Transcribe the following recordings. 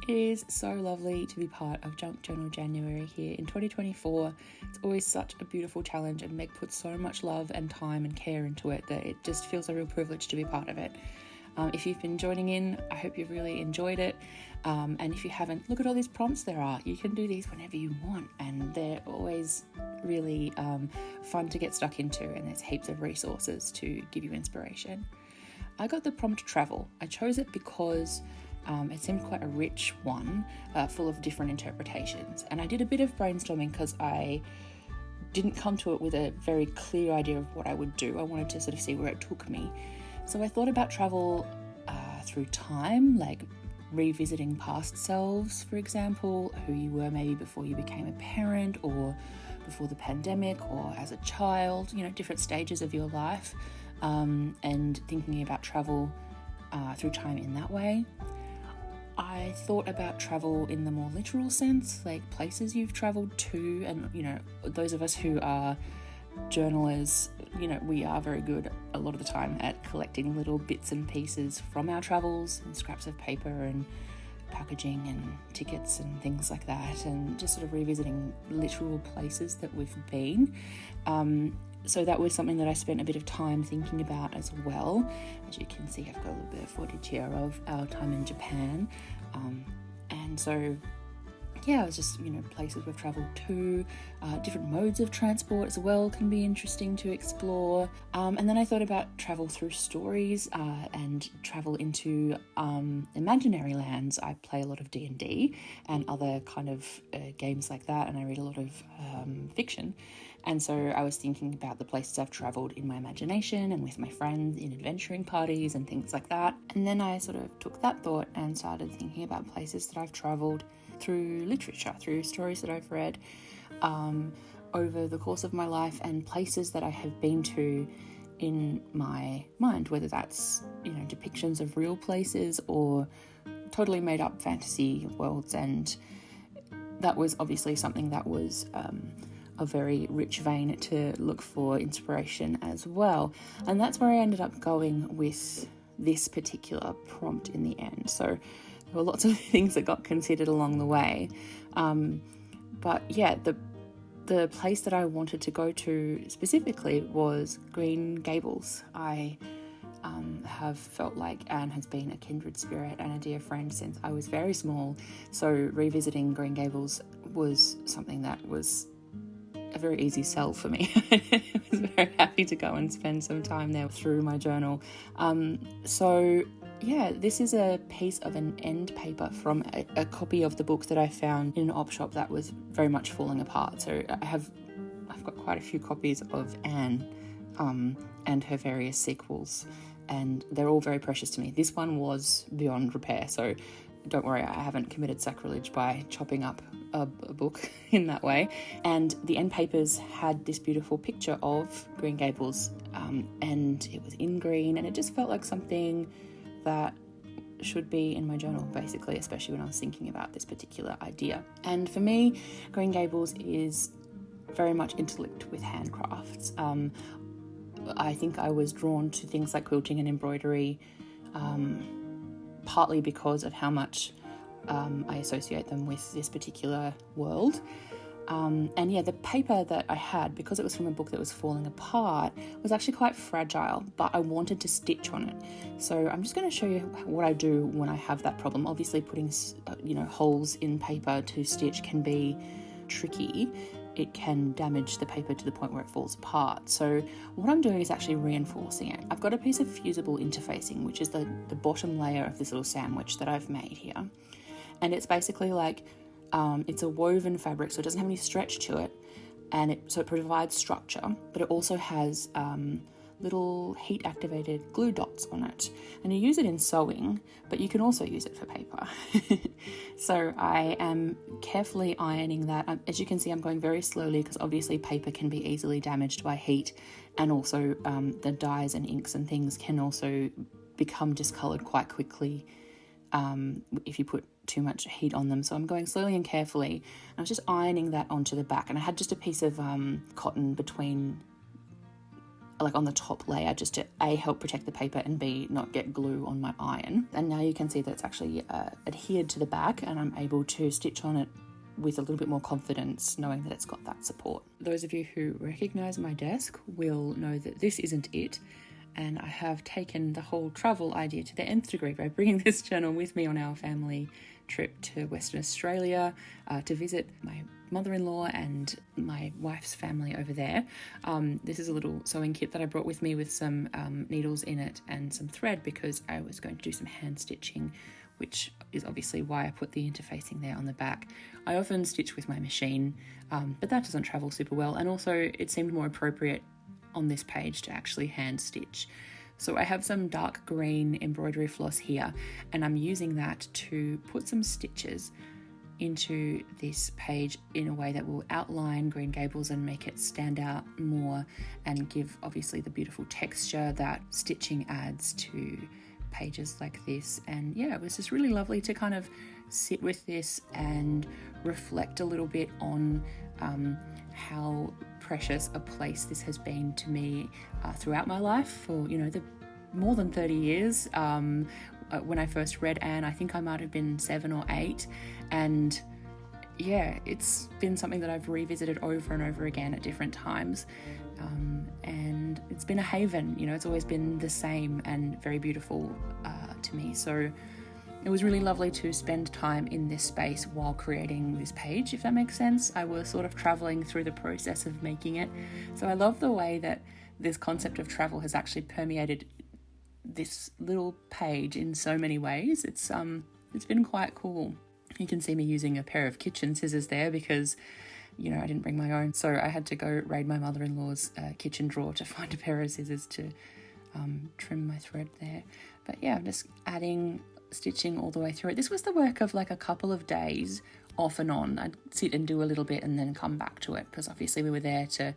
It is so lovely to be part of Junk Journal January here in 2024. It's always such a beautiful challenge, and Meg puts so much love and time and care into it that it just feels a real privilege to be part of it. If you've been joining in, I hope you've really enjoyed it. And if you haven't, look at all these prompts there are. You can do these whenever you want, and they're always really fun to get stuck into, and there's heaps of resources to give you inspiration. I got the prompt travel. I chose it because it seemed quite a rich one, full of different interpretations. And I did a bit of brainstorming because I didn't come to it with a very clear idea of what I would do. I wanted to sort of see where it took me. So I thought about travel through time, like revisiting past selves, for example, who you were maybe before you became a parent or before the pandemic or as a child, different stages of your life, and thinking about travel through time in that way. I thought about travel in the more literal sense, like places you've travelled to, and those of us who are journalists, we are very good a lot of the time at collecting little bits and pieces from our travels and scraps of paper and packaging and tickets and things like that, and just sort of revisiting literal places that we've been. So that was something that I spent a bit of time thinking about as well. As you can see, I've got a little bit of footage here of our time in Japan. And so, yeah, it was just, places we've travelled to, different modes of transport as well can be interesting to explore. And then I thought about travel through stories and travel into imaginary lands. I play a lot of D&D and other kind of games like that, and I read a lot of fiction. And so I was thinking about the places I've travelled in my imagination and with my friends in adventuring parties and things like that. And then I sort of took that thought and started thinking about places that I've travelled through literature, through stories that I've read over the course of my life, and places that I have been to in my mind, whether that's, depictions of real places or totally made up fantasy worlds. And that was obviously something that was a very rich vein to look for inspiration as well. And that's where I ended up going with this particular prompt in the end. So there were lots of things that got considered along the way. But yeah, the place that I wanted to go to specifically was Green Gables. I have felt like Anne has been a kindred spirit and a dear friend since I was very small. So revisiting Green Gables was something that was a very easy sell for me. I was very happy to go and spend some time there through my journal. So yeah, this is a piece of an end paper from a copy of the book that I found in an op shop that was very much falling apart. So I've got quite a few copies of Anne and her various sequels, and they're all very precious to me. This one was beyond repair, so don't worry, I haven't committed sacrilege by chopping up a book in that way. And the end papers had this beautiful picture of Green Gables, and it was in green, and it just felt like something that should be in my journal, basically, especially when I was thinking about this particular idea. And for me, Green Gables is very much interlinked with handcrafts. I think I was drawn to things like quilting and embroidery, partly because of how much I associate them with this particular world. And yeah, the paper that I had, because it was from a book that was falling apart, was actually quite fragile, but I wanted to stitch on it. So I'm just going to show you what I do when I have that problem. Obviously putting, holes in paper to stitch can be tricky. It can damage the paper to the point where it falls apart. So what I'm doing is actually reinforcing it. I've got a piece of fusible interfacing, which is the bottom layer of this little sandwich that I've made here. And it's basically like, it's a woven fabric, so it doesn't have any stretch to it. And it provides structure, but it also has little heat-activated glue dots on it. And you use it in sewing, but you can also use it for paper. So I am carefully ironing that. As you can see, I'm going very slowly because obviously paper can be easily damaged by heat, and also the dyes and inks and things can also become discoloured quite quickly if you put too much heat on them. So I'm going slowly and carefully. I was just ironing that onto the back, and I had just a piece of cotton between like on the top layer, just to A, help protect the paper, and B, not get glue on my iron. And now you can see that it's actually adhered to the back, and I'm able to stitch on it with a little bit more confidence, knowing that it's got that support. Those of you who recognise my desk will know that this isn't it, and I have taken the whole travel idea to the nth degree by bringing this journal with me on our family trip to Western Australia to visit my mother-in-law and my wife's family over there. This is a little sewing kit that I brought with me with some needles in it and some thread, because I was going to do some hand stitching, which is obviously why I put the interfacing there on the back. I often stitch with my machine, but that doesn't travel super well, and also it seemed more appropriate on this page to actually hand stitch. So I have some dark green embroidery floss here, and I'm using that to put some stitches into this page in a way that will outline Green Gables and make it stand out more, and give obviously the beautiful texture that stitching adds to pages like this. And yeah, it was just really lovely to kind of sit with this and reflect a little bit on how precious a place this has been to me throughout my life for, you know, the more than 30 years. When I first read Anne, I think I might have been 7 or 8, and yeah, it's been something that I've revisited over and over again at different times, and it's been a haven. You know, it's always been the same and very beautiful to me. So it was really lovely to spend time in this space while creating this page, if that makes sense. I was sort of traveling through the process of making it. So I love the way that this concept of travel has actually permeated this little page in so many ways. It's been quite cool. You can see me using a pair of kitchen scissors there because, you know, I didn't bring my own. So I had to go raid my mother-in-law's kitchen drawer to find a pair of scissors to trim my thread there. But yeah, I'm just adding stitching all the way through it. This was the work of like a couple of days off and on. I'd sit and do a little bit and then come back to it, because obviously we were there to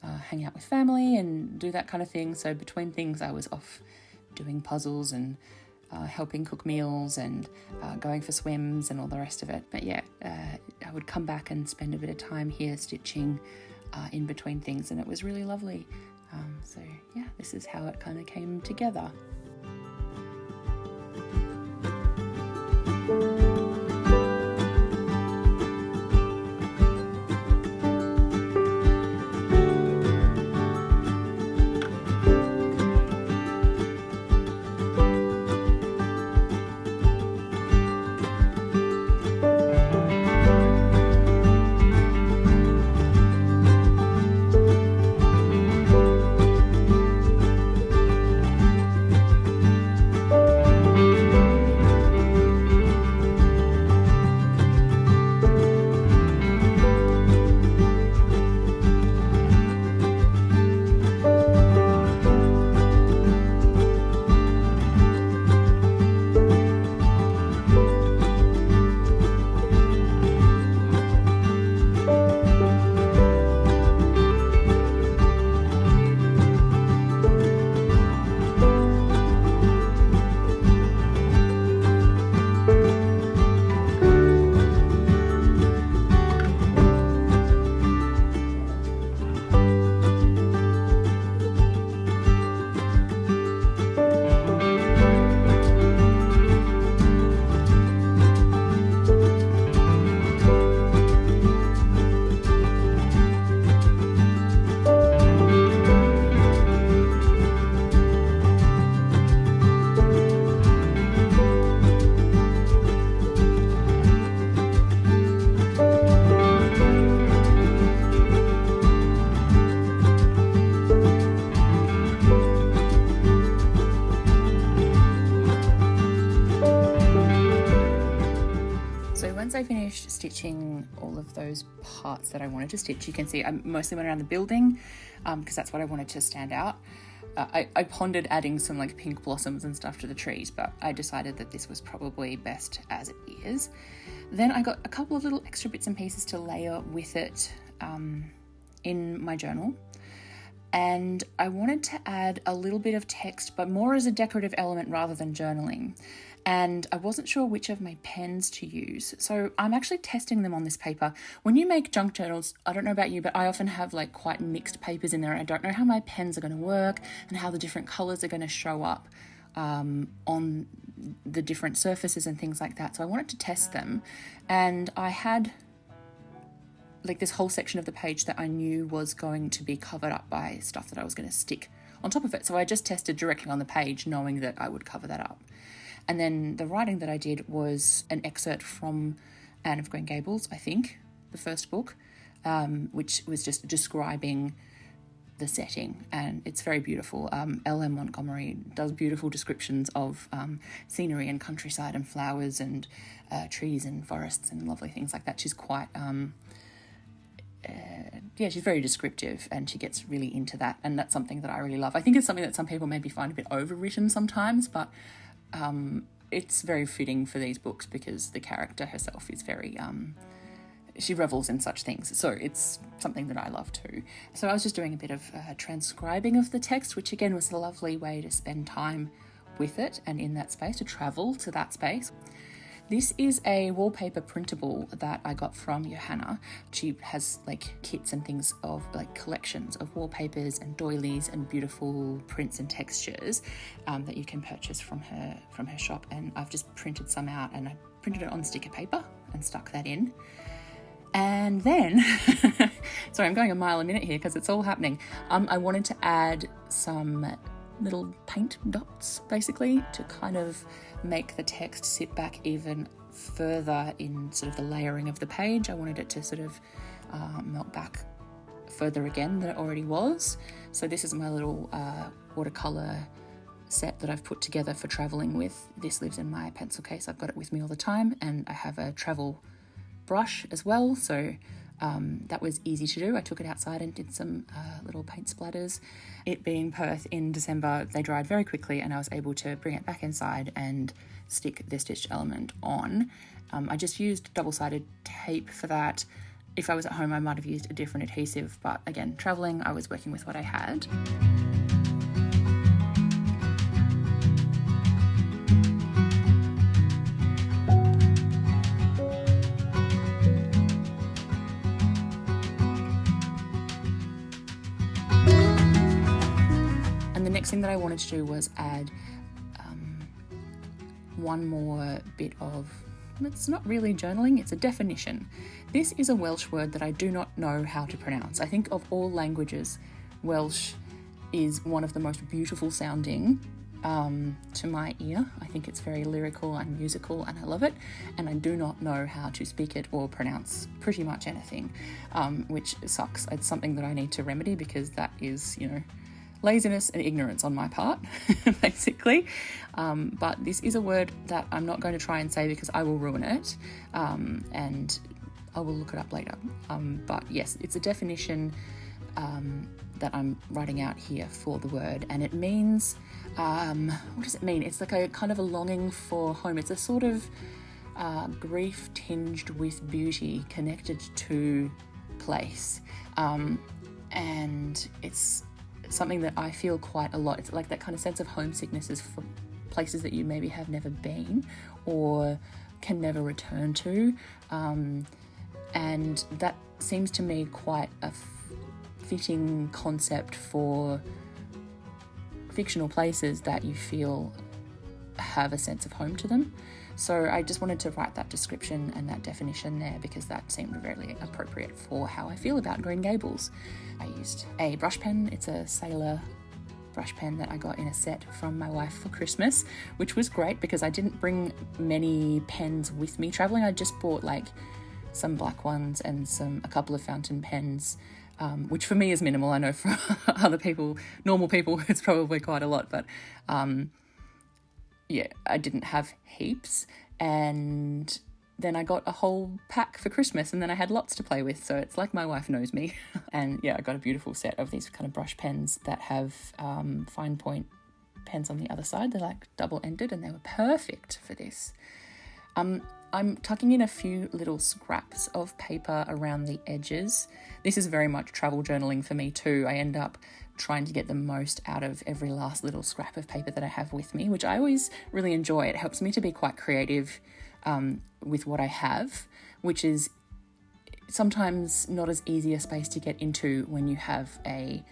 hang out with family and do that kind of thing. So between things I was off doing puzzles and helping cook meals and going for swims and all the rest of it. But yeah, I would come back and spend a bit of time here stitching in between things, and it was really lovely. So yeah, this is how it kind of came together. Once I finished stitching all of those parts that I wanted to stitch, you can see I mostly went around the building because that's what I wanted to stand out. I pondered adding some like pink blossoms and stuff to the trees, but I decided that this was probably best as it is. Then I got a couple of little extra bits and pieces to layer with it in my journal. And I wanted to add a little bit of text, but more as a decorative element rather than journaling. and I wasn't sure which of my pens to use. So I'm actually testing them on this paper. When you make junk journals, I don't know about you, but I often have like quite mixed papers in there. I don't know how my pens are going to work and how the different colors are going to show up on the different surfaces and things like that. So I wanted to test them, and I had like this whole section of the page that I knew was going to be covered up by stuff that I was going to stick on top of it. So I just tested directly on the page, knowing that I would cover that up. And then the writing that I did was an excerpt from Anne of Green Gables, I think, the first book, which was just describing the setting, and it's very beautiful. L.M. Montgomery does beautiful descriptions of scenery and countryside and flowers and trees and forests and lovely things like that. She's quite... she's very descriptive, and she gets really into that, and that's something that I really love. I think it's something that some people maybe find a bit overwritten sometimes, but it's very fitting for these books because the character herself is very... she revels in such things, so it's something that I love too. So I was just doing a bit of transcribing of the text, which again was a lovely way to spend time with it and in that space, to travel to that space. This is a wallpaper printable that I got from Johanna. She has like kits and things of like collections of wallpapers and doilies and beautiful prints and textures that you can purchase from her shop. And I've just printed some out, and I printed it on sticker paper and stuck that in. And then, sorry, I'm going a mile a minute here because it's all happening. I wanted to add some little paint dots, basically, to kind of make the text sit back even further in sort of the layering of the page. I wanted it to sort of melt back further again than it already was. So this is my little watercolour set that I've put together for travelling with. This lives in my pencil case. I've got it with me all the time, and I have a travel brush as well, so that was easy to do. I took it outside and did some little paint splatters. It being Perth in December, they dried very quickly, and I was able to bring it back inside and stick the stitched element on. I just used double-sided tape for that. If I was at home, I might have used a different adhesive, but again, travelling, I was working with what I had. Next thing that I wanted to do was add one more bit of, it's not really journaling, it's a definition. This is a Welsh word that I do not know how to pronounce. I think of all languages, Welsh is one of the most beautiful sounding to my ear. I think it's very lyrical and musical, and I love it, and I do not know how to speak it or pronounce pretty much anything, which sucks. It's something that I need to remedy, because that is, laziness and ignorance on my part, basically. But this is a word that I'm not going to try and say because I will ruin it, and I will look it up later. But yes, it's a definition that I'm writing out here for the word, and it means, what does it mean? It's like a kind of a longing for home. It's a sort of grief tinged with beauty connected to place, and it's something that I feel quite a lot. It's like that kind of sense of homesickness is for places that you maybe have never been or can never return to, and that seems to me quite a fitting concept for fictional places that you feel have a sense of home to them. So I just wanted to write that description and that definition there because that seemed really appropriate for how I feel about Green Gables. I used a brush pen. It's a Sailor brush pen that I got in a set from my wife for Christmas, which was great because I didn't bring many pens with me traveling. I just bought like some black ones and a couple of fountain pens, which for me is minimal. I know for other people, normal people, it's probably quite a lot, but yeah, I didn't have heaps, and then I got a whole pack for Christmas, and then I had lots to play with, so it's like my wife knows me. And yeah, I got a beautiful set of these kind of brush pens that have fine point pens on the other side. They're like double-ended, and they were perfect for this. I'm tucking in a few little scraps of paper around the edges. This is very much travel journaling for me too. I end up trying to get the most out of every last little scrap of paper that I have with me, which I always really enjoy. It helps me to be quite creative with what I have, which is sometimes not as easy a space to get into when you have a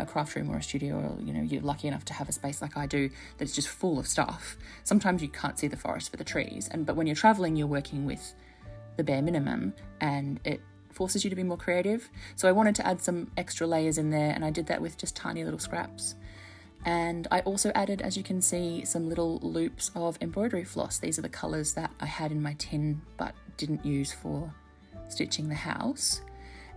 craft room or a studio, or, you're lucky enough to have a space like I do that's just full of stuff. Sometimes you can't see the forest for the trees, but when you're traveling, you're working with the bare minimum and it forces you to be more creative. So I wanted to add some extra layers in there, and I did that with just tiny little scraps. And I also added, as you can see, some little loops of embroidery floss. These are the colours that I had in my tin but didn't use for stitching the house.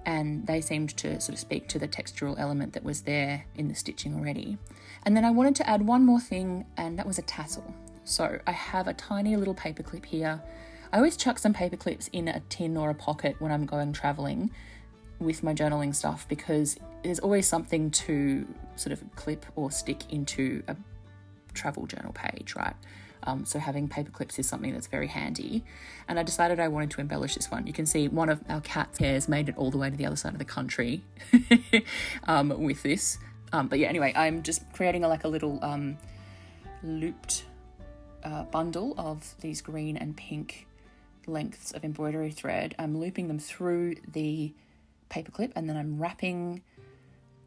And they seemed to sort of speak to the textural element that was there in the stitching already. And then I wanted to add one more thing, and that was a tassel. So I have a tiny little paper clip here. I always chuck some paper clips in a tin or a pocket when I'm going traveling with my journaling stuff, because there's always something to sort of clip or stick into a travel journal page, right? So having paper clips is something that's very handy. And I decided I wanted to embellish this one. You can see one of our cat's hairs made it all the way to the other side of the country with this. But yeah, anyway, I'm just creating a little looped bundle of these green and pink lengths of embroidery thread. I'm looping them through the paperclip, and then I'm wrapping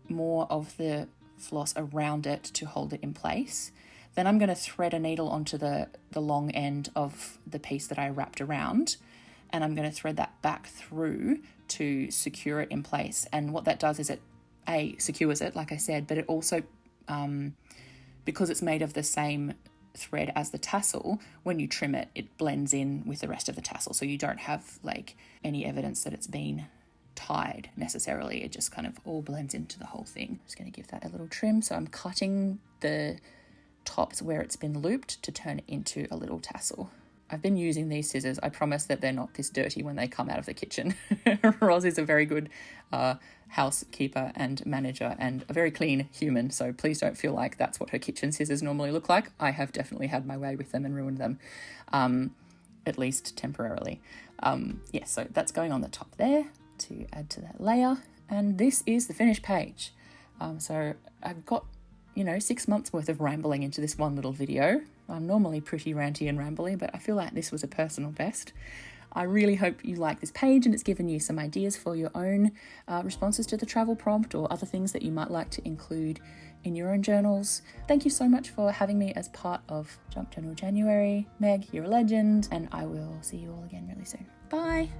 more of the floss around it to hold it in place. Then I'm going to thread a needle onto the long end of the piece that I wrapped around, and I'm going to thread that back through to secure it in place. And what that does is it secures it, like I said, but it also, because it's made of the same thread as the tassel, when you trim it, it blends in with the rest of the tassel, so you don't have any evidence that it's been tied necessarily. It just kind of all blends into the whole thing. I'm just going to give that a little trim. So I'm cutting the tops where it's been looped to turn it into a little tassel. I've been using these scissors. I promise that they're not this dirty when they come out of the kitchen. Roz is a very good housekeeper and manager and a very clean human, so please don't feel like that's what her kitchen scissors normally look like. I have definitely had my way with them and ruined them, at least temporarily. So that's going on the top there to add to that layer, and this is the finished page. So I've got 6 months worth of rambling into this one little video. I'm normally pretty ranty and rambly, but I feel like this was a personal best. I really hope you like this page and it's given you some ideas for your own responses to the travel prompt, or other things that you might like to include in your own journals. Thank you so much for having me as part of Junk Journal January. Meg, you're a legend, and I will see you all again really soon. Bye!